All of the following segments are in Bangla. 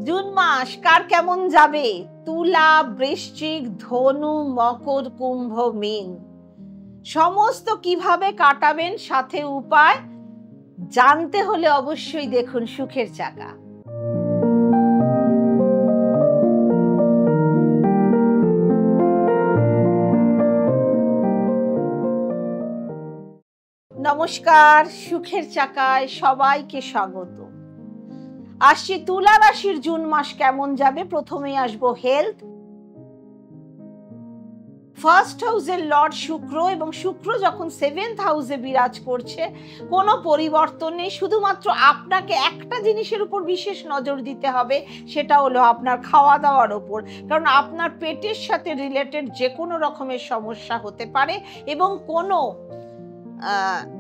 জুন মাস কার কেমন যাবে? তুলা, বৃশ্চিক, ধনু, মকর, কুম্ভ, মীন সমস্ত কিভাবে কাটাবেন সাথে উপায় জানতে হলে অবশ্যই দেখুন সুখের চাকা। নমস্কার, সুখের চাকায় সবাইকে স্বাগত। আসছি তুলা রাশির জুন মাস কেমন যাবে। প্রথমেই আসবো হেলথ। ফার্স্ট হাউসের লর্ড শুক্র, এবং শুক্র যখন সেভেন্থ হাউসে বিরাজ করছে কোনো পরিবর্তন নেই, শুধুমাত্র আপনাকে একটা জিনিসের উপর বিশেষ নজর দিতে হবে, সেটা হলো আপনার খাওয়া দাওয়ার ওপর। কারণ আপনার পেটের সাথে রিলেটেড যে কোনো রকমের সমস্যা হতে পারে, এবং কোনো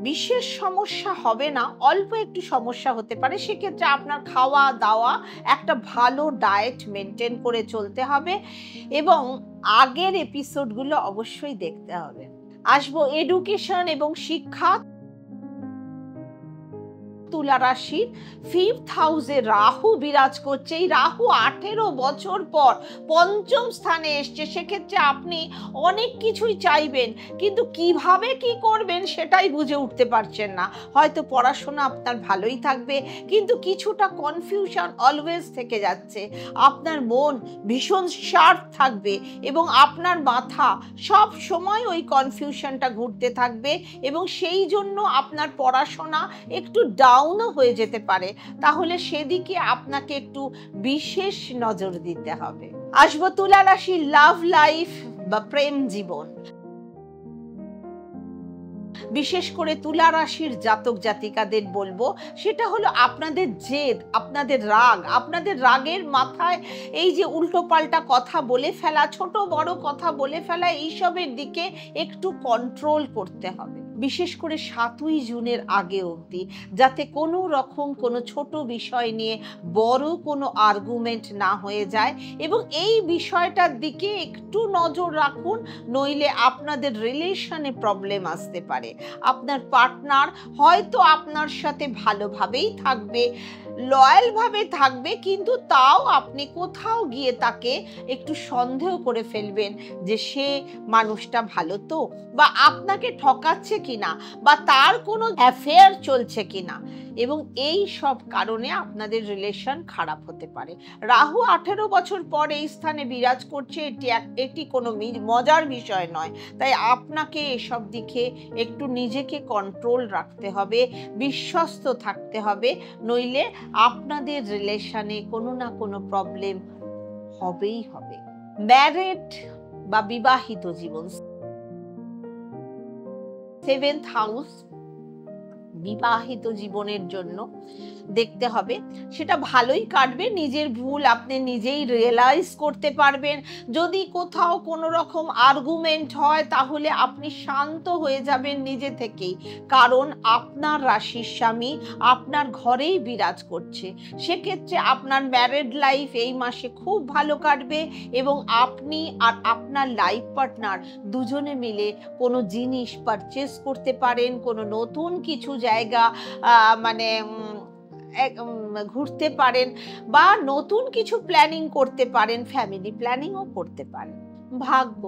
বিশেষ সমস্যা হবে না, অল্প একটু সমস্যা হতে পারে। সেক্ষেত্রে আপনার খাওয়া দাওয়া একটা ভালো ডায়েট মেনটেন করে চলতে হবে, এবং আগের এপিসোডগুলো অবশ্যই দেখতে হবে। আসবো এডুকেশন এবং শিক্ষা। তুলা রাশির ফিফথ হাউসে রাহু বিরাজ করছে। এই রাহু 18 বছর পর পঞ্চম স্থানে এসছে। সেক্ষেত্রে আপনি অনেক কিছুই চাইবেন, কিন্তু কিভাবে কি করবেন সেটাই বুঝে উঠতে পারছেন না। হয়তো পড়াশোনা আপনার ভালোই থাকবে, কিন্তু কিছুটা কনফিউশন অলওয়েজ থেকে যাচ্ছে। আপনার মন ভীষণ শার্প থাকবে, এবং আপনার মাথা সব সময় ওই কনফিউশনটা ঘুরতে থাকবে, এবং সেই জন্য আপনার পড়াশোনা একটু ডাউনও হয়ে যেতে পারে। তাহলে সেদিকে আপনাকে একটু বিশেষ নজর দিতে হবে। আসবো তুলা রাশির লাভ লাইফ বা প্রেম জীবন। বিশেষ করে তুলা রাশির জাতক জাতিকাদের বলবো, সেটা হলো আপনাদের জেদ, আপনাদের রাগ, আপনাদের রাগের মাথায় এই যে উল্টো পাল্টা কথা বলে ফেলা, ছোট বড় কথা বলে ফেলা, এইসবের দিকে একটু কন্ট্রোল করতে হবে। বিশেষ করে 7ই জুনের আগে অবধি যাতে কোনো রকম কোনো ছোট বিষয় নিয়ে বড় কোনো আর্গুমেন্ট না হয়ে যায়, এবং এই বিষয়টার দিকে একটু নজর রাখুন, নইলে আপনাদের রিলেশনে প্রবলেম আসতে পারে। আপনার পার্টনার হয়তো আপনার সাথে ভালোভাবেই থাকবে, লয়াল ভাবে থাকবে, কিন্তু তাও আপনি কোথাও গিয়ে তাকে একটু সন্দেহ করে ফেলবেন যে সে মানুষটা ভালো তো, বা আপনাকে ঠকাচ্ছে কিনা, বা তার কোনো অ্যাফেয়ার চলছে কিনা, এবং এই সব কারণে আপনাদের রিলেশন খারাপ হতে পারে। রাহু 18 বছর পর এই স্থানে বিরাজ করছে, এটি কোনো মজার বিষয় নয়। তাই আপনাকে এসব দিকে একটু নিজেকে কন্ট্রোল রাখতে হবে, বিশ্বস্ত থাকতে হবে, নইলে আপনাদের রিলেশনে কোনো না কোনো প্রবলেম হবেই হবে। ম্যারিড বা বিবাহিত জীবন, সেভেন্থ হাউস বিবাহিত জীবনের জন্য দেখতে হবে, সেটা ভালোই কাটবে। নিজের ভুল আপনি নিজেই রিয়েলাইজ করতে পারবেন। যদি কোথাও কোনো রকম আর্গুমেন্ট হয়, তাহলে আপনি শান্ত হয়ে যাবেন নিজে থেকেই, কারণ আপনার রাশির স্বামী আপনার ঘরেই বিরাজ করছে। সেক্ষেত্রে আপনার ম্যারিড লাইফ এই মাসে খুব ভালো কাটবে, এবং আপনি আর আপনার লাইফ পার্টনার দুজনে মিলে কোনো জিনিস পারচেস করতে পারেন, কোনো নতুন কিছু জায়গা মানে ঘুরতে পারেন, বা নতুন কিছু প্ল্যানিং করতে পারেন, ফ্যামিলি প্ল্যানিংও করতে পারেন। ভাগ্য,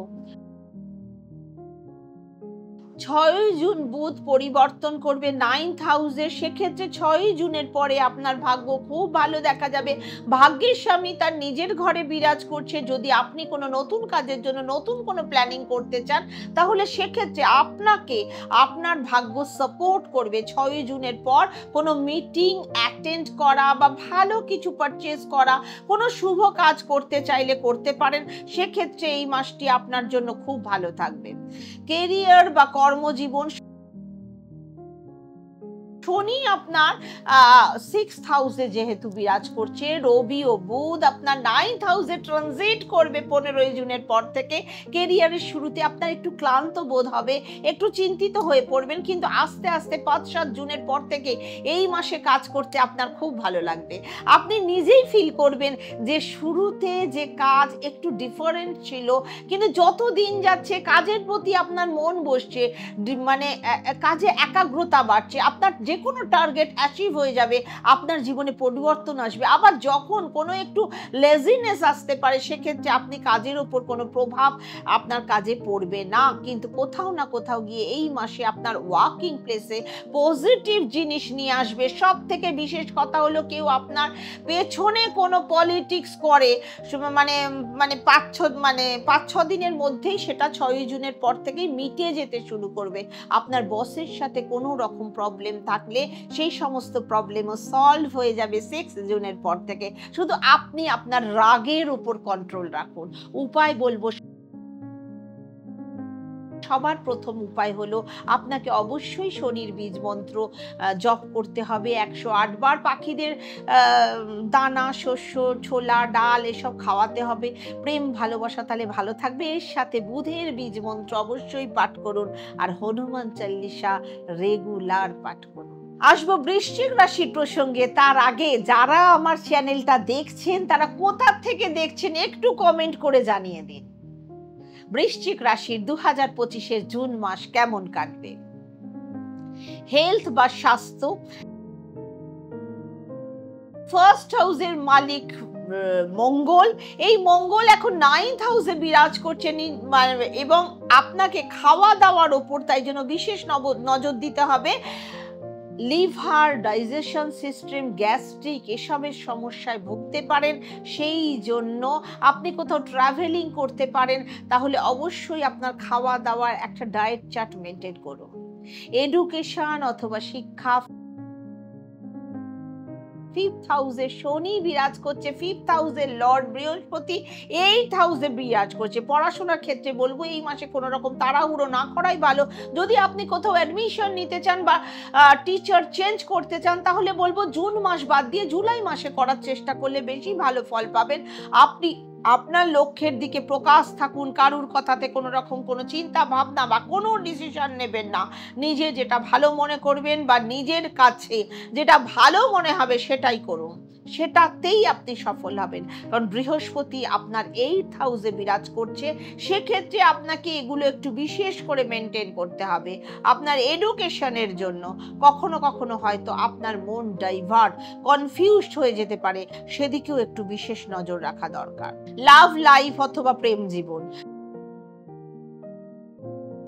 6ই জুন বুধ পরিবর্তন করবে 9th হাউসে। সেক্ষেত্রে 6ই জুনের পরে আপনার ভাগ্য খুব ভালো দেখা যাবে। ভাগ্যের স্বামী তার নিজের ঘরে বিরাজ করছে। যদি আপনি কোনো নতুন কাজের জন্য নতুন কোনো প্ল্যানিং করতে চান, তাহলে সেক্ষেত্রে আপনাকে আপনার ভাগ্য সাপোর্ট করবে। 6ই জুনের পর কোনো মিটিং অ্যাটেন্ড করা, বা ভালো কিছু পারচেজ করা, কোনো শুভ কাজ করতে চাইলে করতে পারেন। সেক্ষেত্রে এই মাসটি আপনার জন্য খুব ভালো থাকবে। কেরিয়ার বা কর্মজীবন, শনি আপনার 6th হাউসে যেহেতু বিরাজ করছে, রবি ও বুধ আপনার 9th হাউসে ট্রানজিট করবে 15ই জুনের পর থেকে। কেরিয়ারের শুরুতে আপনার একটু ক্লান্ত বোধ হবে, একটু চিন্তিত হয়ে পড়বেন, কিন্তু আস্তে আস্তে 5-7 জুনের পর থেকে এই মাসে কাজ করতে আপনার খুব ভালো লাগবে। আপনি নিজেই ফিল করবেন যে শুরুতে যে কাজ একটু ডিফারেন্ট ছিল, কিন্তু যত দিন যাচ্ছে কাজের প্রতি আপনার মন বসছে, মানে কাজে একাগ্রতা বাড়ছে, আপনার যে যে কোনো টার্গেট অ্যাচিভ হয়ে যাবে, আপনার জীবনে পরিবর্তন আসবে। আবার যখন কোনো একটু লেজিনেস আসতে পারে, সেক্ষেত্রে আপনি কাজের ওপর কোনো প্রভাব আপনার কাজে পড়বে না, কিন্তু কোথাও না কোথাও গিয়ে এই মাসে আপনার ওয়ার্কিং প্লেসে পজিটিভ জিনিস নিয়ে আসবে। সব থেকে বিশেষ কথা হলো, কেউ আপনার পেছনে কোনো পলিটিক্স করে, মানে মানে 5-6 দিনের মধ্যেই সেটা 6 জুনের পর থেকেই মিটে যেতে শুরু করবে। আপনার বসের সাথে কোনো রকম প্রবলেম থাকলে সেই সমস্ত প্রবলেমও সলভ হয়ে যাবে 6 জুনের পর থেকে। শুধু আপনি আপনার রাগের উপর কন্ট্রোল রাখুন। উপায় বলবো, সবার প্রথম উপায় হলো আপনাকে অবশ্যই শনির বীজ মন্ত্র জপ করতে হবে 108 বার। পাখিদের দানা, শস্য, ছোলা, ডাল এসব খাওয়াতে হবে। প্রেম ভালোবাসা তাহলে ভালো থাকবে। এর সাথে বুধের বীজ মন্ত্র অবশ্যই পাঠ করুন, আর হনুমান চল্লিশা রেগুলার পাঠ করুন। আসবো বৃশ্চিক রাশির প্রসঙ্গে। তার আগে যারা আমার চ্যানেলটা দেখছেন তারা কোথা থেকে দেখছেন একটু কমেন্ট করে জানিয়ে দিন। বৃশ্চিক রাশির 2025-এর জুন মাস কেমন কাটবে? হেলথ বা স্বাস্থ্য, ফার্স্ট হাউসের মালিক মঙ্গল, এই মঙ্গল এখন 9th হাউসে বিরাজ করছেন এবং আপনাকে খাওয়া দাওয়ার ওপর তাই জন্য বিশেষ নজর দিতে হবে। লিভার, ডাইজেশন সিস্টেম, গ্যাস্ট্রিক এসবের সমস্যায় ভুগতে পারেন। সেই জন্য আপনি কোথাও ট্রাভেলিং করতে পারেন, তাহলে অবশ্যই আপনার খাওয়া দাওয়ার একটা ডায়েট চার্ট মেনটেন করুন। এডুকেশন অথবা শিক্ষা, 5th হাউসে শনি বিরাজ করছে, 5th হাউসের লর্ড বৃহস্পতি 8th হাউসে বিরাজ করছে। পড়াশোনার ক্ষেত্রে বলবো এই মাসে কোনো রকম তাড়াহুড়ো না করাই ভালো। যদি আপনি কোথাও অ্যাডমিশন নিতে চান বা টিচার চেঞ্জ করতে চান, তাহলে বলবো জুন মাস বাদ দিয়ে জুলাই মাসে করার চেষ্টা করলে বেশি ভালো ফল পাবেন। আপনি আপনার লক্ষ্যের দিকে প্রকাশ থাকুন, কারুর কথাতে কোনো রকম কোনো চিন্তা ভাবনা বা কোনো ডিসিশন নেবেন না। নিজে যেটা ভালো মনে করবেন বা নিজের কাছে যেটা ভালো মনে হবে সেটাই করুন, সেটাতেই আপনি সফল হবেন। কারণ বৃহস্পতি আপনার 8th হাউসে বিরাজ করছে, সেক্ষেত্রে আপনাকে এগুলো একটু বিশেষ করে মেনটেন করতে হবে। আপনার এডুকেশনের জন্য কখনো কখনো হয়তো আপনার মন ডাইভার্ট, কনফিউজড হয়ে যেতে পারে, সেদিকেও একটু বিশেষ নজর রাখা দরকার। লাভ লাইফ অথবা প্রেম জীবন,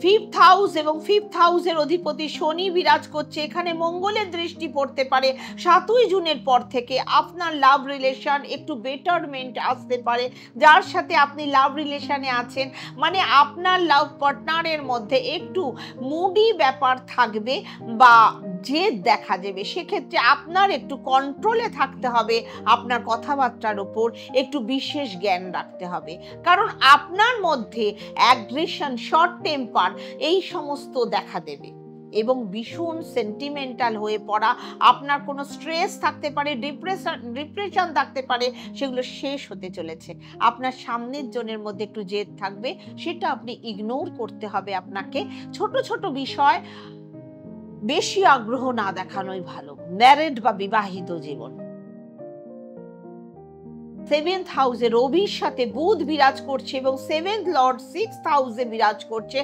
5th হাউস এবং 5th হাউসের অধিপতি শনি বিরাজ করছে, এখানে মঙ্গলের দৃষ্টি পড়তে পারে। 7ই জুনের পর থেকে আপনার লাভ রিলেশন একটু বেটারমেন্ট আসতে পারে। যার সাথে আপনি লাভ রিলেশনে আছেন, মানে আপনার লাভ পার্টনারের মধ্যে একটু মুডি ব্যাপার থাকবে বা জেদ দেখা যাবে। সেক্ষেত্রে আপনার একটু কন্ট্রোলে থাকতে হবে, আপনার কথাবার্তার উপর একটু বিশেষ জ্ঞান রাখতে হবে। কারণ আপনার মধ্যে অ্যাগ্রেশন, শর্ট টেম্পার এই সমস্ত দেখা দেবে এবং ভীষণ সেন্টিমেন্টাল হয়ে পড়া, আপনার কোনো স্ট্রেস থাকতে পারে, ডিপ্রেশন থাকতে পারে, সেগুলো শেষ হতে চলেছে। আপনার সামনের জনের মধ্যে একটু জেদ থাকবে, সেটা আপনি ইগনোর করতে হবে। আপনাকে ছোট ছোট বিষয় বেশি আগ্রহ না দেখানোই ভালো। ম্যারিড বা বিবাহিত জীবন, 7th হাউসে রবির সাথে বুধ বিরাজ করছে এবং 7th লর্ড 6th হাউসে বিরাজ করছে।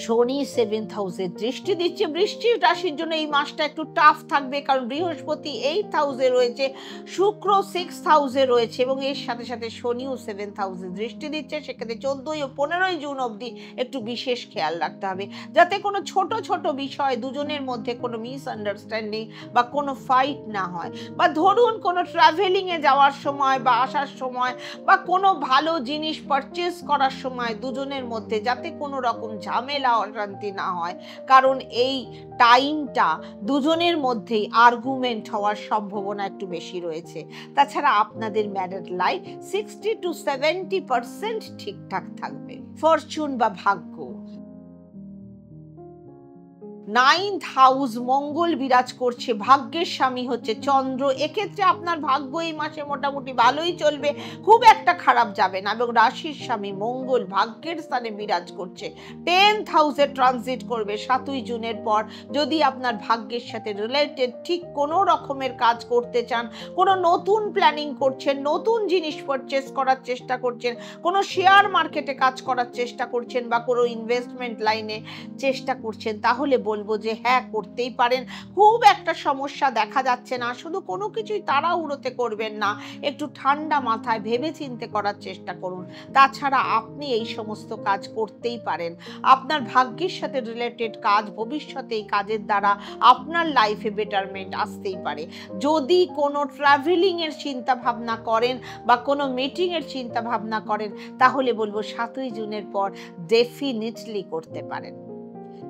শনি 7th হাউসে দৃষ্টি দিচ্ছে। বৃশ্চিক রাশির জন্য এই মাসটা একটু টাফ থাকবে, কারণ বৃহস্পতি 8th হাউসে রয়েছে, শুক্র 6th হাউসে রয়েছে এবং এর সাথে সাথে শনিও 7th হাউসে দৃষ্টি দিচ্ছে। সেক্ষেত্রে 14ই ও 15ই জুন অবধি একটু বিশেষ খেয়াল রাখতে হবে, যাতে কোনো ছোট ছোট বিষয় দুজনের মধ্যে কোনো মিসআন্ডারস্ট্যান্ডিং বা কোনো ফাইট না হয়। বা ধরুন কোনো ট্রাভেলিংয়ে যাওয়ার সময় বা আসার সময় বা কোনো ভালো জিনিস পারচেস করার সময় দুজনের মধ্যে যাতে কোনো রকম ঝামেলা, অশান্তি না হয়, কারণ এই টাইমটা দুজনের মধ্যেই আর্গুমেন্ট হওয়ার সম্ভাবনা একটু বেশি রয়েছে। তাছাড়া আপনাদের ম্যারিড লাইফ 60 to 70% ঠিকঠাক থাকবে। ফরচুন বা ভাগ্য, 9th হাউস মঙ্গল বিরাজ করছে, ভাগ্যের স্বামী হচ্ছে চন্দ্র। এক্ষেত্রে আপনার ভাগ্য এই মাসে মোটামুটি ভালোই চলবে, খুব একটা খারাপ যাবে না। এবং রাশির স্বামী মঙ্গল ভাগ্যের স্থানে বিরাজ করছে, 10th হাউসে ট্রানজিট করবে 7ই জুনের পর। যদি আপনার ভাগ্যের সাথে রিলেটেড ঠিক কোনো রকমের কাজ করতে চান, কোনো নতুন প্ল্যানিং করছেন, নতুন জিনিস পারচেস করার চেষ্টা করছেন, কোনো শেয়ার মার্কেটে কাজ করার চেষ্টা করছেন বা কোনো ইনভেস্টমেন্ট লাইনে চেষ্টা করছেন, তাহলে বলবো যে হ্যাঁ করতেই পারেন। খুব একটা সমস্যা দেখা যাচ্ছে না, শুধু কোনো কিছুই তাড়াহুড়োতে করবেন না, একটু ঠান্ডা মাথায় ভেবে চিন্তে করার চেষ্টা করুন। তাছাড়া আপনি এই সমস্ত কাজ করতেই পারেন। আপনার ভাগ্যের সাথে রিলেটেড কাজ, ভবিষ্যতে এই কাজের দ্বারা আপনার লাইফে বেটারমেন্ট আসতেই পারে। যদি কোনো ট্রাভেলিং এর চিন্তা ভাবনা করেন বা কোনো মিটিং এর চিন্তা ভাবনা করেন, তাহলে বলবো 7ই জুনের পর ডেফিনিটলি করতে পারেন।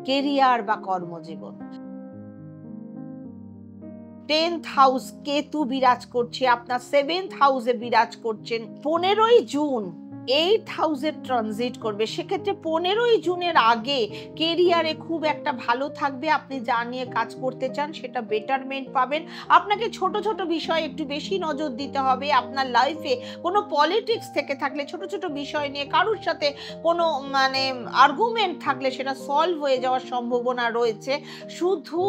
কেরিয়ার বা কর্মজীবন, 10th হাউস কেতু বিরাজ করছে, আপনার 7th হাউসে বিরাজ করছেন। 15ই জুন 8th হাউসে ট্রানজিট করবে, সেক্ষেত্রে 15ই জুনের আগে কেরিয়ারে খুব একটা ভালো থাকবে। আপনি যা নিয়ে কাজ করতে চান সেটা বেটারমেন্ট পাবেন। আপনাকে ছোট ছোট বিষয়ে একটু বেশি নজর দিতে হবে। আপনার লাইফে কোনো পলিটিক্স থেকে থাকলে, ছোট ছোট বিষয় নিয়ে কারোর সাথে কোনো আর্গুমেন্ট থাকলে সেটা সলভ হয়ে যাওয়ার সম্ভাবনা রয়েছে। শুধু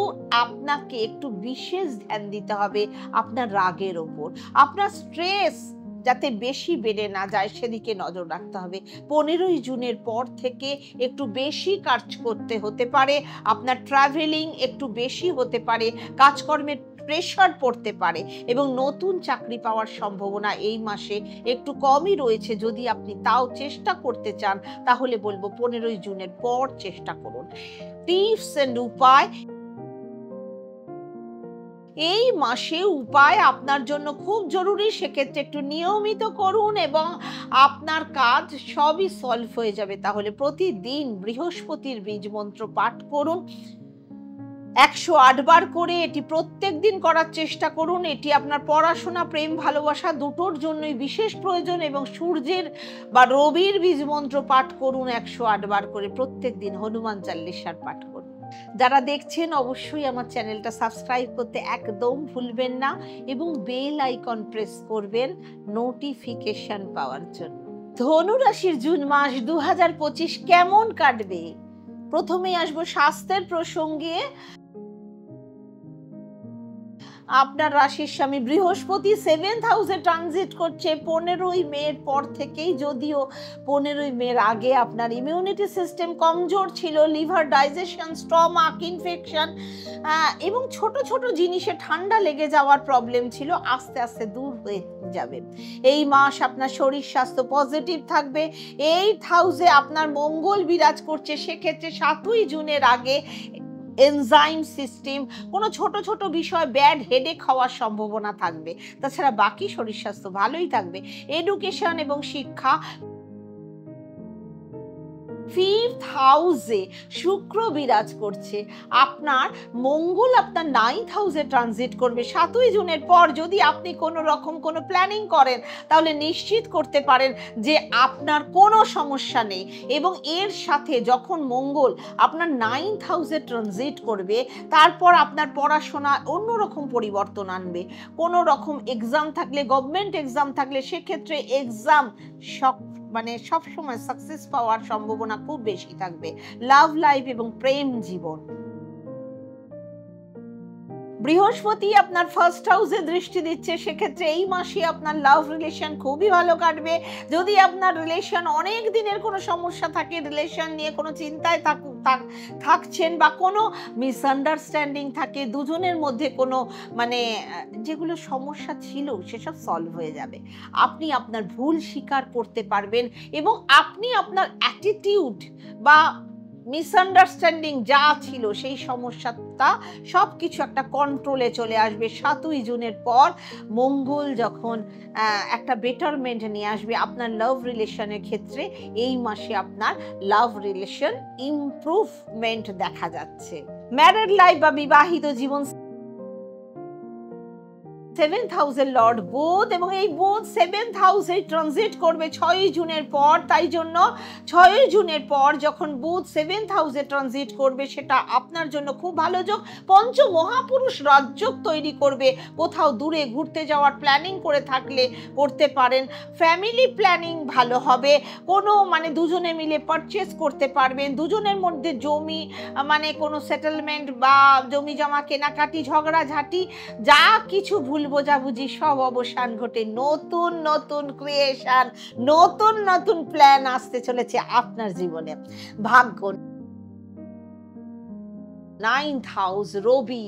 আপনাকে একটু বিশেষ ধ্যান দিতে হবে আপনার রাগের ওপর। আপনার স্ট্রেস যাতে বেশি বেড়ে না যায় সেদিকে নজর রাখতে হবে। 15ই জুনের পর থেকে একটু বেশি কাজ করতে হতে পারে, আপনার ট্রাভেলিং একটু বেশি হতে পারে, কাজকর্মের প্রেশার পড়তে পারে এবং নতুন চাকরি পাওয়ার সম্ভাবনা এই মাসে একটু কমই রয়েছে। যদি আপনি তাও চেষ্টা করতে চান তাহলে বলবো 15ই জুনের পর চেষ্টা করুন। টিপস এন্ড উপায়, এই মাসে উপায় আপনার জন্য খুব জরুরি, সেক্ষেত্রে একটু নিয়মিত করুন এবং আপনার কাজ সবই সলভ হয়ে যাবে। তাহলে প্রতিদিন বৃহস্পতির বীজ মন্ত্র পাঠ করুন 108 বার করে, এটি প্রত্যেক দিন করার চেষ্টা করুন। এটি আপনার পড়াশোনা, প্রেম, ভালোবাসা দুটোর জন্যই বিশেষ প্রয়োজন। এবং সূর্যের বা রবির বীজ মন্ত্র পাঠ করুন 108 বার করে প্রত্যেক দিন। হনুমান চাল্লিশার পাঠ করুন। যারা দেখছেন অবশ্যই আমার চ্যানেলটা সাবস্ক্রাইব করতে একদম ভুলবেন না এবং বেল আইকন প্রেস করবেন নোটিফিকেশন পাওয়ার জন্য। ধনু রাশির জুন মাস 2025 কেমন কাটবে? প্রথমেই আসবো স্বাস্থ্যের প্রসঙ্গে। আপনার রাশির স্বামী বৃহস্পতি 7th হাউসে ট্রানজিট করছে 15ই মের পর থেকেই। যদিও 15ই মের আগে আপনার ইমিউনিটি সিস্টেম কমজোর ছিল, লিভার, ডাইজেশন, স্টমাক ইনফেকশন এবং ছোট ছোট জিনিসে ঠান্ডা লেগে যাওয়ার প্রবলেম ছিল, আস্তে আস্তে দূর হয়ে যাবে। এই মাস আপনার শরীর স্বাস্থ্য পজিটিভ থাকবে। 8th হাউসে আপনার মঙ্গল বিরাজ করছে, সেক্ষেত্রে 7ই জুনের আগে এনজাইম সিস্টেম, কোনো ছোট ছোট বিষয় ব্যাড হেডেক হওয়ার সম্ভাবনা থাকবে। তাছাড়া বাকি শরীর স্বাস্থ্য ভালোই থাকবে। এডুকেশন এবং শিক্ষা, 5th হাউসে শুক্র বিরাজ করছে, আপনার মঙ্গল আপনার 9th হাউসে ট্রানজিট করবে 7ই জুনের পর। যদি আপনি কোনো রকম কোনো প্ল্যানিং করেন তাহলে নিশ্চিত করতে পারেন যে আপনার কোনো সমস্যা নেই। এবং এর সাথে যখন মঙ্গল আপনার 9th হাউসে ট্রানজিট করবে, তারপর আপনার পড়াশোনা অন্যরকম পরিবর্তন আনবে। কোনো রকম এক্সাম থাকলে, গভর্নমেন্ট এক্সাম থাকলে, সেক্ষেত্রে এক্সাম সবসময় সাকসেস পাওয়ার সম্ভাবনা খুব বেশি থাকবে। লাভ লাইফ এবং প্রেম জীবন, বৃহস্পতি আপনার 1st হাউসে দৃষ্টি দিচ্ছে, সেক্ষেত্রে এই মাসে আপনার লাভ রিলেশন খুবই ভালো কাটবে। যদি আপনার রিলেশন অনেক দিনের কোনো সমস্যা থাকে, রিলেশন নিয়ে কোনো চিন্তায় থাকছেন বা কোনো মিসআন্ডারস্ট্যান্ডিং থাকে, দুজনের মধ্যে কোনো যেগুলো সমস্যা ছিল সেসব সলভ হয়ে যাবে। আপনি আপনার ভুল স্বীকার করতে পারবেন এবং আপনি আপনার অ্যাটিটিউড বা মিসআন্ডারস্ট্যান্ডিং যা ছিল সেই সমস্যাটা সবকিছু একটা কন্ট্রোলে চলে আসবে। 7ই জুনের পর মঙ্গল যখন একটা বেটারমেন্ট নিয়ে আসবে আপনার লাভ রিলেশনের ক্ষেত্রে, এই মাসে আপনার লাভ রিলেশন ইমপ্রুভমেন্ট দেখা যাচ্ছে। ম্যারিড লাইফ বা বিবাহিত জীবন, 7th হাউসের লর্ড বুধ, এবং এই বুধ 7th হাউসে ট্রানজিট করবে 6ই জুনের পর। তাই জন্য 6ই জুনের পর যখন বুধ 7th হাউসে ট্রানজিট করবে সেটা আপনার জন্য খুব ভালো যোগ। পঞ্চ মহাপুরুষ রাজযোগ তৈরি করবে। কোথাও দূরে ঘুরতে যাওয়ার প্ল্যানিং করে থাকলে করতে পারেন। ফ্যামিলি প্ল্যানিং ভালো হবে। কোনো দুজনে মিলে পারচেস করতে পারবেন। দুজনের মধ্যে জমি কোনো সেটেলমেন্ট বা জমি জমা কেনাকাটি, ঝগড়াঝাটি যা কিছু ভুল বোঝাবুঝি সব অবসান ঘটে। নতুন নতুন ক্রিয়েশন, নতুন নতুন প্ল্যান আসতে চলেছে আপনার জীবনে। ভাগ্য 9th হাউস রবি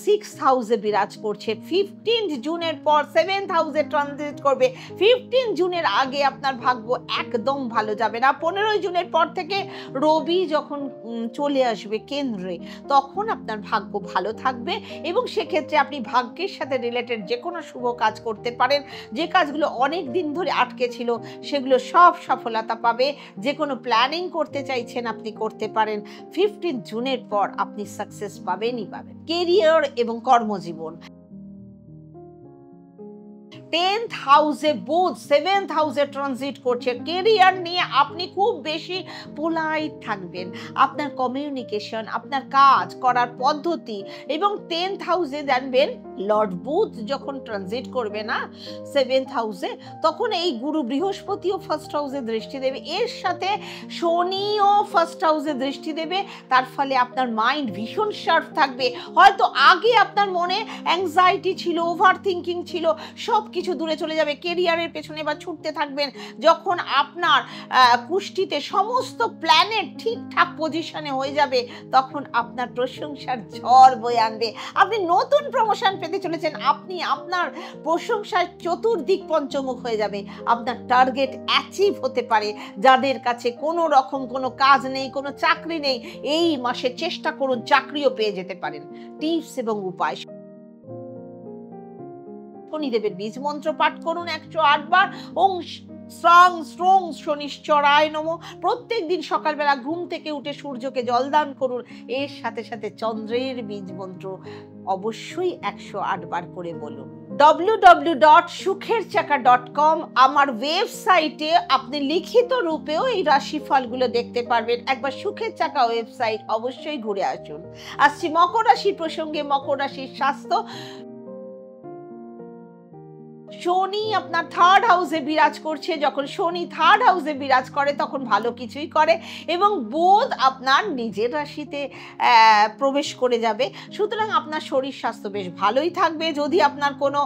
6th হাউসে বিরাজ করছে। 15th জুনের পর 7th হাউসে ট্রানজিট করবে। 15 জুনের আগে আপনার ভাগ্য একদম ভালো যাবে না। 15 জুনের পর থেকে রবি যখন চলে আসবে কেন্দ্রে, তখন আপনার ভাগ্য ভালো থাকবে এবং সেক্ষেত্রে আপনি ভাগ্যের সাথে রিলেটেড যে কোনো শুভ কাজ করতে পারেন। যে কাজগুলো অনেক দিন ধরে আটকে ছিল সেগুলো সব সফলতা পাবে। যে কোনো প্ল্যানিং করতে চাইছেন আপনি করতে পারেন। 15 জুনের পর আপনি সাকসেস পাবেনই পাবেন। কেরিয়ার এবং কর্মজীবন, 10th হাউসে বুধ 7th হাউসে ট্রানজিট করছে। কেরিয়ার নিয়ে আপনি খুব বেশি পোলাইট থাকবেন। আপনার কমিউনিকেশন, আপনার কাজ করার পদ্ধতি এবং 10th হাউসে জানবেন লর্ড বুধ যখন ট্রানজিট করবে না 7th হাউসে, তখন এই গুরু বৃহস্পতিও ফার্স্ট হাউসে দৃষ্টি দেবে, এর সাথে শনিও ফার্স্ট হাউসে দৃষ্টি দেবে। তার ফলে আপনার মাইন্ড ভীষণ শার্প থাকবে। হয়তো আগে আপনার মনে অ্যাংজাইটি ছিল, ওভার থিঙ্কিং ছিল, সব কিছু দূরে চলে যাবে। কেরিয়ারের পেছনে বা ছুটতে থাকবেন। যখন আপনার কুষ্টিতে সমস্ত প্ল্যানেট ঠিকঠাক পজিশনে হয়ে যাবে, তখন আপনার প্রশংসার ঝড় বয়ে আনবে। আপনি নতুন প্রমোশন পেতে চলেছেন। আপনি আপনার প্রশংসায় চতুর্দিক পঞ্চমুখ হয়ে যাবে। আপনার টার্গেট অ্যাচিভ হতে পারে। যাদের কাছে কোনো রকম কোনো কাজ নেই, কোনো চাকরি নেই, এই মাসে চেষ্টা করুন, চাকরিও পেয়ে যেতে পারেন। টিপস এবং উপায়, শনিদেবের বীজ মন্ত্র পাঠ করুন 108 বার। ওং স্ট্রং স্ট্রং শনিশ্চরায় নমঃ। প্রত্যেক দিন সকালবেলা ঘুম থেকে উঠে সূর্যকে জলদান করুন। এর সাথে সাথে চন্দ্রের বীজ মন্ত্র অবশ্যই 108 বার করে বলুন। www.sukherchaka.com আমার ওয়েবসাইটে আপনি লিখিত রূপেও এই রাশিফলগুলো দেখতে পারবেন। একবার সুখের চাকা ওয়েবসাইট অবশ্যই ঘুরে আসুন। আসছি মকর রাশির প্রসঙ্গে। মকর রাশির স্বাস্থ্য, শনি আপনার 3rd হাউসে বিরাজ করছে। যখন শনি 3rd হাউসে বিরাজ করে তখন ভালো কিছুই করে এবং বুধ আপনার নিজের রাশিতে প্রবেশ করে যাবে। সুতরাং আপনার শরীর স্বাস্থ্য বেশ ভালোই থাকবে। যদি আপনার কোনো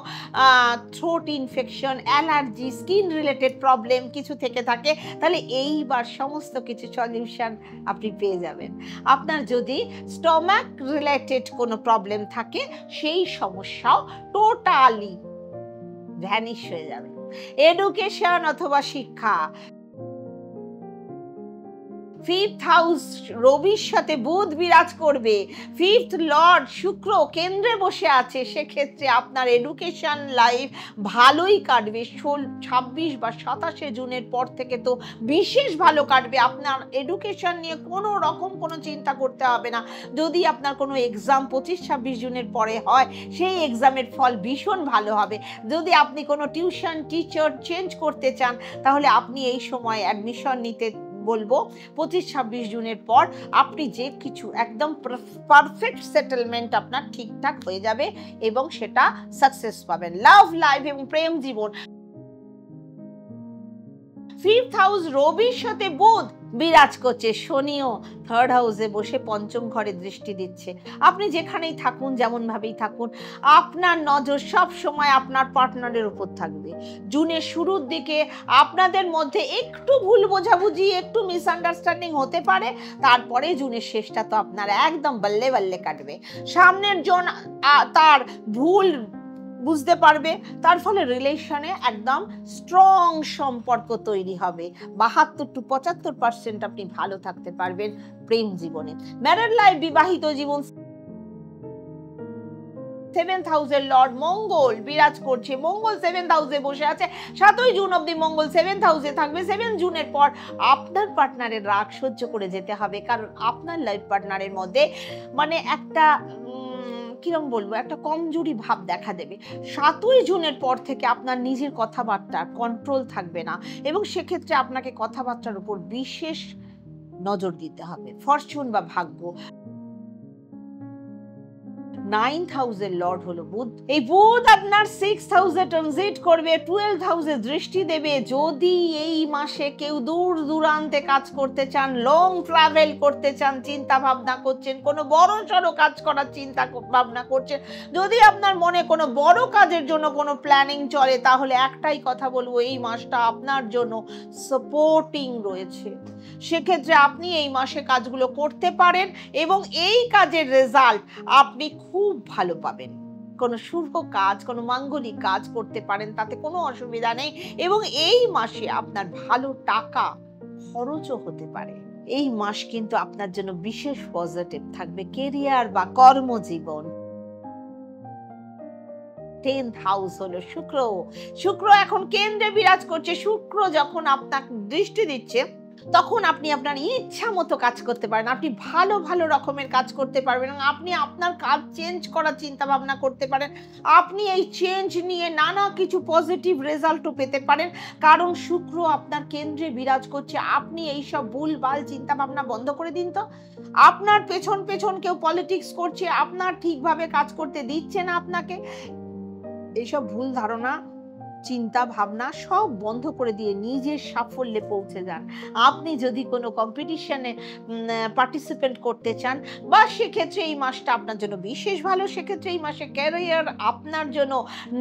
throat infection, allergy, skin related problem কিছু থেকে থাকে, তাহলে এইবার সমস্ত কিছু সলিউশন আপনি পেয়ে যাবেন। আপনার যদি স্টমাক রিলেটেড কোনো প্রবলেম থাকে, সেই সমস্যাও টোটালি ভ্যানিশ হয়ে যাবে। এডুকেশন অথবা শিক্ষা, 5th হাউস রবির সাথে বুধ বিরাজ করবে। 5th লর্ড শুক্র কেন্দ্রে বসে আছে। সেক্ষেত্রে আপনার এডুকেশন লাইফ ভালোই কাটবে। 26 বা 27 জুনের পর থেকে তো বিশেষ ভালো কাটবে। আপনার এডুকেশন নিয়ে কোনো রকম কোনো চিন্তা করতে হবে না। যদি আপনার কোনো এক্সাম 25-26 জুনের পরে হয়, সেই এক্সামের ফল ভীষণ ভালো হবে। যদি আপনি কোনো টিউশন টিচার চেঞ্জ করতে চান, তাহলে আপনি এই সময় অ্যাডমিশন নিতে বলবো। 25-26 জুনের পর আপনি যে কিছু একদম পারফেক্ট সেটেলমেন্ট আপনার ঠিকঠাক হয়ে যাবে এবং সেটা সাকসেস পাবেন। লাভ লাইফ এবং প্রেম জীবন, 5th হাউস রবির সাথে বুধ বিরাজ করছে। শনিও 3rd হাউসে বসে পঞ্চম ঘরে দৃষ্টি দিচ্ছে। আপনি যেখানেই থাকুন, যেমন ভাবেই থাকুন, আপনার নজর সব সময় আপনার পার্টনারের উপর থাকবে। জুনের শুরুর দিকে আপনাদের মধ্যে একটু ভুল বোঝাবুঝি, একটু মিসআন্ডারস্ট্যান্ডিং হতে পারে। তারপরে জুনের শেষটা তো আপনার একদম বল্লে বল্লে কাটবে। সামনের জন তার ভুল বুঝতে পারবে, তার ফলে রিলেশনে একদম স্ট্রং সম্পর্ক তৈরি হবে। 72 to 75% আপনি ভালো থাকতে পারবেন প্রেম জীবনে। ম্যারিড লাইফ, বিবাহিত জীবন, 7th হাউসের লর্ড মঙ্গল বিরাজ করছে। মঙ্গল 7th হাউসে বসে আছে। 7ই জুন অবধি মঙ্গল 7th হাউসে থাকবে। 7 জুনের পর আপনার পার্টনারের রাগ সহ্য করে যেতে হবে, কারণ আপনার লাইফ পার্টনারের মধ্যে মানে একটা কিরম বলবো, একটা কমজোরি ভাব দেখা দেবে। 7ই জুনের পর থেকে আপনার নিজের কথাবার্তার কন্ট্রোল থাকবে না এবং সেক্ষেত্রে আপনাকে কথাবার্তার উপর বিশেষ নজর দিতে হবে। ফরচুন বা ভাগ্য, 9th হাউসের লর্ড হলো বুধ। এই বুধ আপনার 6th হাউসে ট্রানজিট করবে, 12th হাউসে দৃষ্টি দেবে। যদি এই মাসে কেউ দূর দূরান্তে কাজ করতে চান, লং ট্রাভেল করতে চান, চিন্তা ভাবনা করছেন, কোনো বড় সড়ো কাজ করার চিন্তা ভাবনা করছেন, যদি আপনার মনে কোনো বড় কাজের জন্য কোনো প্ল্যানিং চলে, তাহলে একটাই কথা বলবো, এই মাসটা আপনার জন্য সাপোর্টিং রয়েছে। সেক্ষেত্রে আপনি এই মাসে কাজগুলো করতে পারেন এবং এই কাজের রেজাল্ট আপনি খুব ভালো পাবেন। কোনো শুভ কাজ, কোনো মাঙ্গলিক কাজ করতে পারেন, তাতে কোনো অসুবিধা নেই। এবং এই মাসে আপনার ভালো টাকা খরচও হতে পারে। এই মাস কিন্তু আপনার জন্য বিশেষ পজিটিভ থাকবে কেরিয়ার বা কর্মজীবন। 10th হাউস হলো শুক্র। শুক্র এখন কেন্দ্রে বিরাজ করছে। শুক্র যখন আপনাকে দৃষ্টি দিচ্ছে, তখন আপনি আপনার ইচ্ছা মতো কাজ করতে পারেন। আপনি ভালো ভালো রকমের কাজ করতে পারবেন এবং আপনি আপনার কাজ চেঞ্জ করার চিন্তা ভাবনা করতে পারেন। আপনি এই চেঞ্জ নিয়ে নানা কিছু পজিটিভ রেজাল্টও পেতে পারেন, কারণ শুক্র আপনার কেন্দ্রে বিরাজ করছে। আপনি এইসব ভুলভাল চিন্তা ভাবনা বন্ধ করে দিন তো। আপনার পেছন পেছন কেউ পলিটিক্স করছে, আপনার ঠিকভাবে কাজ করতে দিচ্ছে না আপনাকে, এইসব ভুল ধারণা, চিন্তা ভাবনা সব বন্ধ করে দিয়ে নিজের সাফল্যে পৌঁছে যান। আপনি যদি কোনো কম্পিটিশনে পার্টিসিপেট করতে চান, বা সেক্ষেত্রে এই মাসটা আপনার জন্য বিশেষ ভালো। সেক্ষেত্রে এই মাসে ক্যারিয়ার আপনার জন্য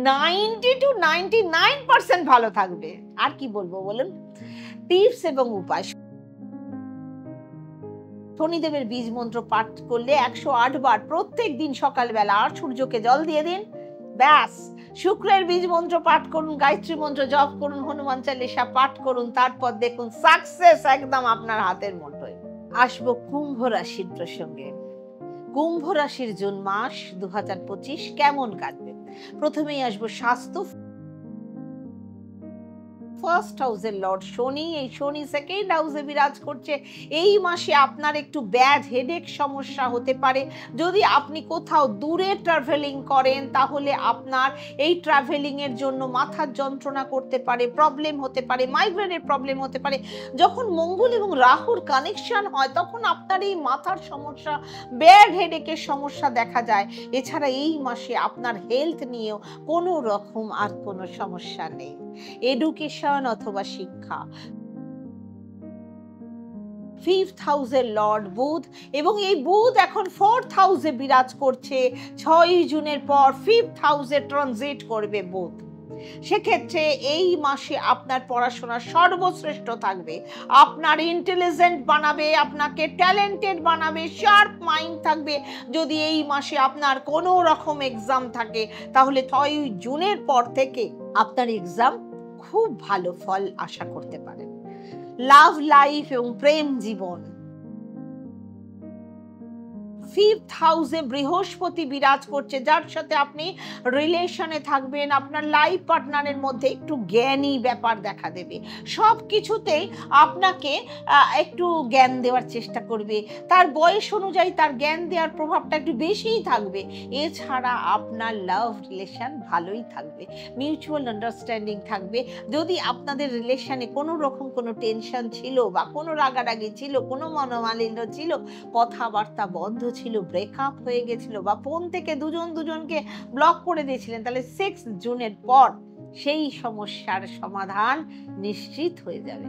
90 to 99% ভালো থাকবে। আর কি বলবো বলুন? টিপস এবং উপায়। শনিদেবের বীজ মন্ত্র পাঠ করলে 108 বার প্রত্যেক দিন সকালবেলা আর সূর্যকে জল দিয়ে দিন, ব্যাস। শুক্রের বীজ মন্ত্র পাঠ করুন, গায়ত্রী মন্ত্র জপ করুন, হনুমান চালিসা পাঠ করুন, তারপর দেখুন সাকসেস একদম আপনার হাতের মুঠোয়। আসবো কুম্ভ রাশির প্রসঙ্গে। কুম্ভ রাশির জুন মাস 2025 কেমন কাটবে? প্রথমেই আসবো স্বাস্থ্য। ফার্স্ট হাউসের লর্ড শনি, এই শনি সেকেন্ড হাউসে বিরাজ করছে। এই মাসে আপনার একটু ব্যাড হেডেক সমস্যা হতে পারে। যদি আপনি কোথাও দূরে ট্রাভেলিং করেন, তাহলে আপনার এই ট্রাভেলিং এর জন্য মাথার যন্ত্রণা করতে পারে, প্রবলেম হতে পারে, মাইগ্রেনের প্রবলেম হতে পারে। যখন মঙ্গল এবং রাহুর কানেকশন হয়, তখন আপনার এই মাথার সমস্যা, ব্যাড হেডেকের সমস্যা দেখা যায়। এছাড়া এই মাসে আপনার হেলথ নিয়েও কোনো রকম আর কোনো সমস্যা নেই। এডুকেশন অথবা শিক্ষা। 5th হাউসের লর্ড বুধ, এবং এই বুধ এখন 4th হাউসে বিরাজ করছে। 6ই জুনের পর 5th হাউসে ট্রানজিট করবে বুধ। সেক্ষেত্রে এই মাসে আপনার পড়াশোনা সর্বশ্রেষ্ঠ থাকবে, আপনার ইন্টেলিজেন্ট বানাবে, আপনাকে ট্যালেন্টেড বানাবে, শার্প মাইন্ড থাকবে। যদি এই মাসে আপনার কোনো রকম এক্সাম থাকে, তাহলে 6ই জুনের পর থেকে আপনার এক্সাম খুব ভালো ফল আশা করতে পারেন। লাভ লাইফ এবং প্রেম জীবন। 5th হাউসে বৃহস্পতি বিরাজ করছে, যার সাথে আপনি রিলেশনে থাকবেন। আপনার লাইফ পার্টনারের মধ্যে একটু জ্ঞানী ব্যাপার দেখা দেবে। সব কিছুতেই আপনাকে একটু জ্ঞান দেওয়ার চেষ্টা করবে। তার বয়স অনুযায়ী তার জ্ঞান দেওয়ার প্রভাবটা একটু বেশিই থাকবে। এছাড়া আপনার লাভ রিলেশন ভালোই থাকবে, মিউচুয়াল আন্ডারস্ট্যান্ডিং থাকবে। যদি আপনাদের রিলেশনে কোনো রকম কোনো টেনশন ছিল, বা কোনো রাগারাগি ছিল, কোনো মনোমালিন্য ছিল, কথাবার্তা বন্ধ ছিল, ব্রেকআপ হয়ে গেছিল, বা ফোন থেকে দুজন দুজনকে ব্লক করে দিয়েছিলেন, তাহলে 6 জুনের পর সেই সমস্যার সমাধান নিশ্চিত হয়ে যাবে।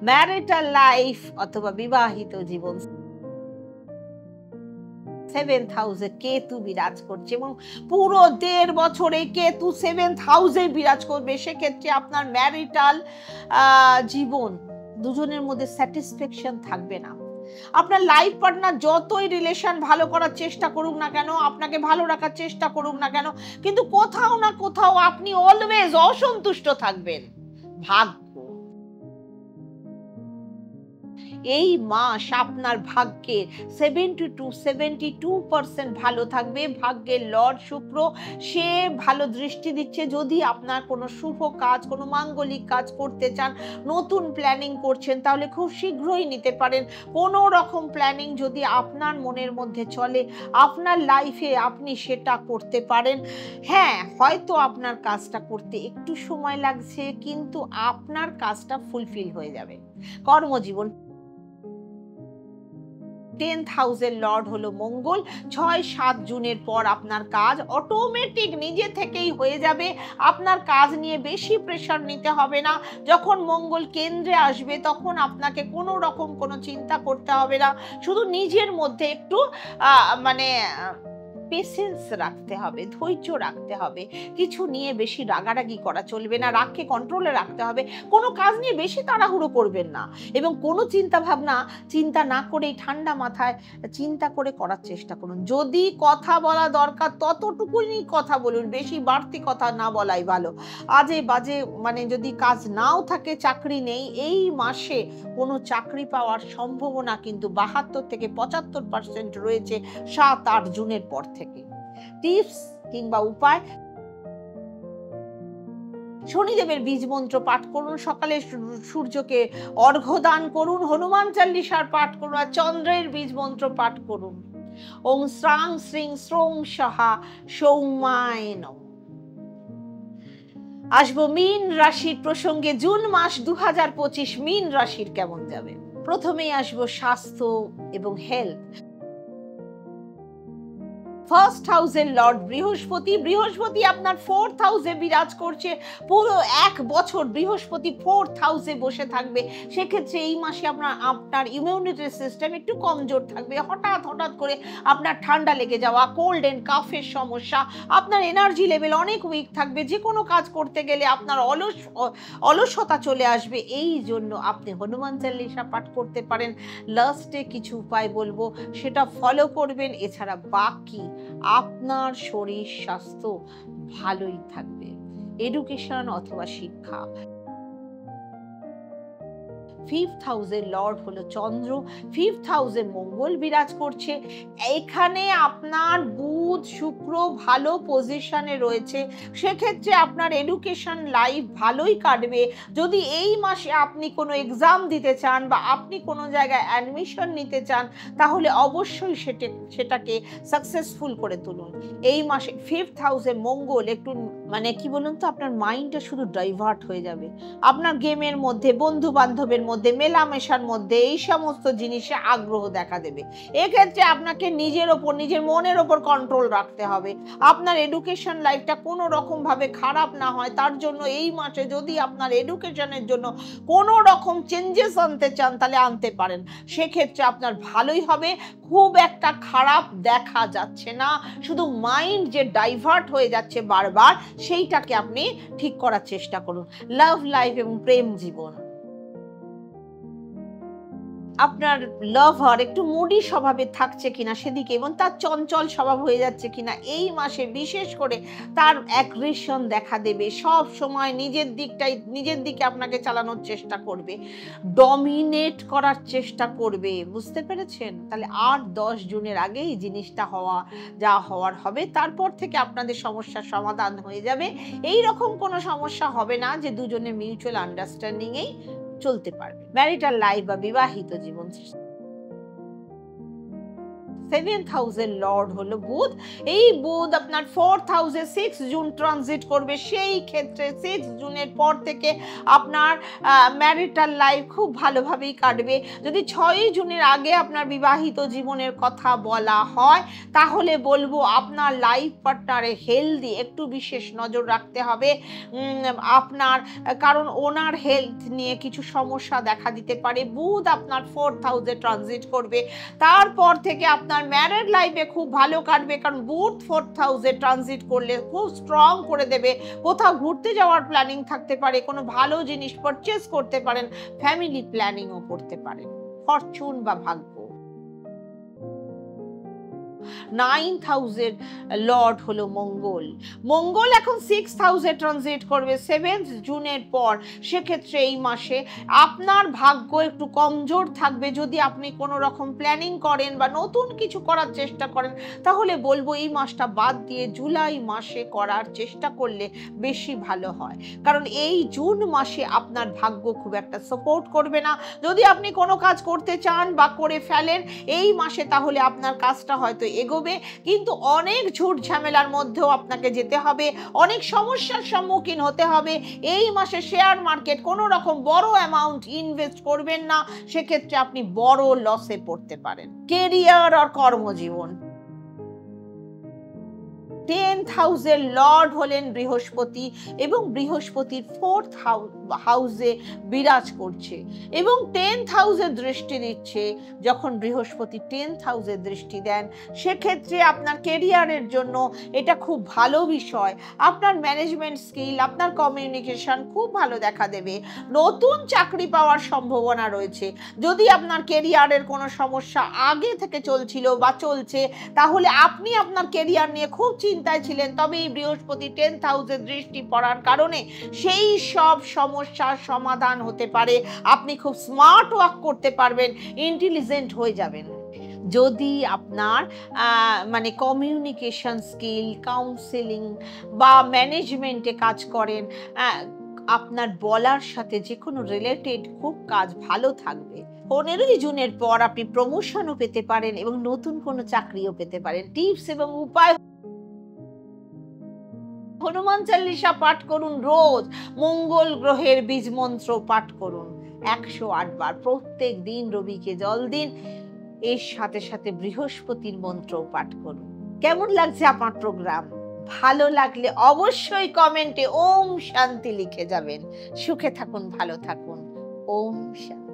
ম্যারিটাল লাইফ অথবা বিবাহিত জীবন। 7th হাউসে কেতু বিরাজ করছে এবং পুরো 1.5 বছরে কেতু 7th হাউসে বিরাজ করবে। সেক্ষেত্রে আপনার ম্যারিটাল জীবন, দুজনের মধ্যে স্যাটিসফ্যাকশন থাকবে না। আপনার লাইফ পার্টনার যতই রিলেশন ভালো করার চেষ্টা করুক না কেন, আপনাকে ভালো রাখার চেষ্টা করুক না কেন, কিন্তু কোথাও না কোথাও আপনি অলওয়েজ অসন্তুষ্ট থাকবেন। ভাগ্য, এই মাস আপনার ভাগ্যের 72% ভালো থাকবে। ভাগ্যের লর্ড শুক্র, সে ভালো দৃষ্টি দিচ্ছে। যদি আপনার কোনো শুভ কাজ, কোনো মাঙ্গলিক কাজ করতে চান, নতুন প্ল্যানিং করছেন, তাহলে খুব শীঘ্রই নিতে পারেন। কোনো রকম প্ল্যানিং যদি আপনার মনের মধ্যে চলে, আপনার লাইফে আপনি সেটা করতে পারেন। হ্যাঁ, হয়তো আপনার কাজটা করতে একটু সময় লাগছে, কিন্তু আপনার কাজটা ফুলফিল হয়ে যাবে। কর্মজীবন। 10th হাউসের লর্ড হলো মঙ্গল। 6-7 জুনের পর আপনার কাজ অটোমেটিক নিজে থেকেই হয়ে যাবে, আপনার কাজ নিয়ে বেশি প্রেশার নিতে হবে না। যখন মঙ্গল কেন্দ্রে আসবে তখন আপনাকে কোনো রকম কোনো চিন্তা করতে হবে না, শুধু নিজের মধ্যে একটু পেশেন্স রাখতে হবে, ধৈর্য রাখতে হবে, কিছু নিয়ে বেশি রাগারাগি করা চলবে না, রাগকে কন্ট্রোলে রাখতে হবে, কোনো কাজ নিয়ে বেশি তাড়াহুড়ো করবেন না, এবং কোনো চিন্তা ভাবনা চিন্তা না করেই ঠান্ডা মাথায় চিন্তা করে করার চেষ্টা করুন। যদি কথা বলা দরকার ততটুকুই কথা বলুন, বেশি বাড়তি কথা না বলাই ভালো। আজে বাজে যদি কাজ নাও থাকে, চাকরি নেই, এই মাসে কোনো চাকরি পাওয়ার সম্ভাবনা কিন্তু 72 থেকে 75% রয়েছে 7-8 জুনের পর থেকে। টিপস কিংবা উপায়: শনিদেবের বীজ মন্ত্র পাঠ করুন, সকালে সূর্যকে অর্ঘ্য দান করুন, হনুমান চালিসার পাঠ করুন, আর চন্দ্রের বীজ মন্ত্র পাঠ করুন। ওং শ্রাং শ্রীং শ্রোং সাহা সৌম্যায় নমঃ। আসবো মীন রাশির প্রসঙ্গে। জুন মাস 2025 মীন রাশির কেমন যাবে? প্রথমেই আসবো স্বাস্থ্য এবং হেলথ। ফার্স্ট হাউসের লর্ড বৃহস্পতি আপনার 4th হাউসে বিরাজ করছে। পুরো 1 বছর বৃহস্পতি 4th হাউসে বসে থাকবে। সেক্ষেত্রে এই মাসে আপনার ইমিউনিটি সিস্টেম একটু কমজোর থাকবে। হঠাৎ করে আপনার ঠান্ডা লেগে যাওয়া, কোল্ড এন্ড কাফের সমস্যা, আপনার এনার্জি লেভেল অনেক উইক থাকবে, যে কোনো কাজ করতে গেলে আপনার অলসতা চলে আসবে। এই জন্য আপনি হনুমান চালিসা পাঠ করতে পারেন। লাস্টে কিছু উপায় বলবো, সেটা ফলো করবেন। এছাড়া বাকি আপনার শরীর স্বাস্থ্য ভালোই থাকবে। এডুকেশন অথবা শিক্ষা। 5th হাউসের লর্ড হলো চন্দ্র, 5th হাউসে মঙ্গল বিরাজ করছে। এখানে আপনার বুধ শুক্র ভালো পজিশনে রয়েছে, সেক্ষেত্রে আপনার এডুকেশন লাইফ ভালোই কাটবে। যদি এই মাসে আপনি কোনো এক্সাম দিতে চান বা আপনি কোনো জায়গায় অ্যাডমিশন নিতে চান, তাহলে অবশ্যই সেটাকে সাকসেসফুল করে তুলুন। এই মাসে 5th হাউসে মঙ্গল একটু কি বলুন তো, আপনার মাইন্ডটা শুধু ডাইভার্ট হয়ে যাবে। আপনার গেমের মধ্যে, বন্ধু বান্ধবের মধ্যে, মেলামেশার মধ্যে এই সমস্ত জিনিসে আগ্রহ দেখা দেবে। এক্ষেত্রে আপনাকে নিজের মনের ওপর কন্ট্রোল রাখতে হবে। আপনার এডুকেশন লাইফটা কোনো রকম ভাবে খারাপ না হয়, তার জন্য এই মাসে যদি আপনার এডুকেশনের জন্য কোনো রকম চেঞ্জেস আনতে চান, তাহলে আনতে পারেন। সেক্ষেত্রে আপনার ভালোই হবে, খুব একটা খারাপ দেখা যাচ্ছে না। শুধু মাইন্ড যে ডাইভার্ট হয়ে যাচ্ছে বারবার, সেইটাকে আপনি ঠিক করার চেষ্টা করুন। লাভ লাইফ এবং প্রেম জীবন। আপনার লাভার একটু মুডি স্বভাবে থাকছে কিনা সেদিকে, এবং তার চঞ্চল স্বভাব হয়ে যাচ্ছে কিনা, এই মাসে বিশেষ করে তার অ্যাগ্রেশন দেখা দেবে। সব সময় নিজের দিকে আপনাকে চালানোর চেষ্টা করবে, ডমিনেট করার চেষ্টা করবে। বুঝতে পেরেছেন? তাহলে 8-10 জুনের আগে এই জিনিসটা যা হওয়ার হবে, তারপর থেকে আপনাদের সমস্যার সমাধান হয়ে যাবে। এই রকম কোনো সমস্যা হবে না, যে দুজনের মিউচুয়াল আন্ডারস্ট্যান্ডিং এই চলতে পারবে। ম্যারিটাল লাইফ বা বিবাহিত জীবন। 7th হাউসের লর্ড হলো বুধ। এই বুধ আপনার 4th হাউসে 6 জুন ট্রানজিট করবে। সেই ক্ষেত্রে 6 জুনের পর থেকে আপনার ম্যারিটাল লাইফ খুব ভালোভাবেই কাটবে। যদি 6 জুনের আগে আপনার বিবাহিত জীবনের কথা বলা হয়, তাহলে বলবো আপনার লাইফ পার্টনারে হেলদি একটু বিশেষ নজর রাখতে হবে আপনার, কারণ ওনার হেলথ নিয়ে কিছু সমস্যা দেখা দিতে পারে। বুধ আপনার 4th হাউসে ট্রানজিট করবে, তারপর থেকে আপনার ম্যারিড লাইফে খুব ভালো কাটবে, কারণ বুধ 4th হাউসে ট্রানজিট করলে খুব স্ট্রং করে দেবে। কোথাও ঘুরতে যাওয়ার প্ল্যানিং থাকতে পারে, কোনো ভালো জিনিস পারচেজ করতে পারেন, ফ্যামিলি প্ল্যানিংও করতে পারেন। ফরচুন বা ভাগ্য। 9th হাউসের লর্ড হলো মঙ্গল এখন 6th হাউসে ট্রানজিট করবে 7th জুনের পর। সেক্ষেত্রে এই মাসে আপনার ভাগ্য একটু কমজোর থাকবে। যদি আপনি কোনো রকম প্ল্যানিং করেন বা নতুন কিছু করার চেষ্টা করেন, তাহলে বলবো এই মাসটা বাদ দিয়ে জুলাই মাসে করার চেষ্টা করলে বেশি ভালো হয়, কারণ এই জুন মাসে আপনার ভাগ্য খুব একটা সাপোর্ট করবে না। যদি আপনি কোনো কাজ করতে চান বা করে ফেলেন এই মাসে, তাহলে আপনার কাজটা হয়তো এগোবে, কিন্তু অনেক ঝুট ঝামেলার মধ্যেও আপনাকে যেতে হবে, অনেক সমস্যার সম্মুখীন হতে হবে। এই মাসে শেয়ার মার্কেট কোনো রকম বড় অ্যামাউন্ট ইনভেস্ট করবেন না, সেক্ষেত্রে আপনি বড় লসে পড়তে পারেন। কেরিয়ার আর কর্মজীবন, 10th হাউসের লর্ড হলেন বৃহস্পতি এবং বৃহস্পতির 4th হাউসে বিরাজ করছে এবং 10th হাউসে দৃষ্টি দিচ্ছে। যখন বৃহস্পতি 10th হাউসে দৃষ্টি দেন, সেক্ষেত্রে আপনার কেরিয়ারের জন্য এটা খুব ভালো বিষয়। আপনার ম্যানেজমেন্ট স্কিল, আপনার কমিউনিকেশন খুব ভালো দেখা দেবে। নতুন চাকরি পাওয়ার সম্ভাবনা রয়েছে। যদি আপনার কেরিয়ারের কোনো সমস্যা আগে থেকে চলছিল বা চলছে, তাহলে আপনি আপনার কেরিয়ার নিয়ে খুব চিন্তায় ছিলেন, তবে এই বৃহস্পতি 10th হাউসে দৃষ্টি পড়ার কারণে সেই সব সমস্যার সমাধান হতে পারে। আপনি খুব স্মার্ট ওয়ার্ক করতে পারবেন, ইন্টেলিজেন্ট হয়ে যাবেন। যদি আপনার মানে কমিউনিকেশন স্কিল, কাউন্সেলিং বা ম্যানেজমেন্টে কাজ করেন, আপনার বলার সাথে যে কোনো রিলেটেড খুব কাজ ভালো থাকবে। 15ই জুনের পর আপনি প্রমোশনও পেতে পারেন এবং নতুন কোনো চাকরিও পেতে পারেন। টিপস এবং উপায়: হনুমান চালিসা পাঠ করুন রোজ, মঙ্গল গ্রহের বীজ মন্ত্র পাঠ করুন 108 বার প্রত্যেক দিন, রবিকে জল দিন, এর সাথে সাথে বৃহস্পতির মন্ত্র পাঠ করুন। কেমন লাগছে আমার প্রোগ্রাম? ভালো লাগলে অবশ্যই কমেন্টে ওম শান্তি লিখে যাবেন। সুখে থাকুন, ভালো থাকুন। ওম শান্তি।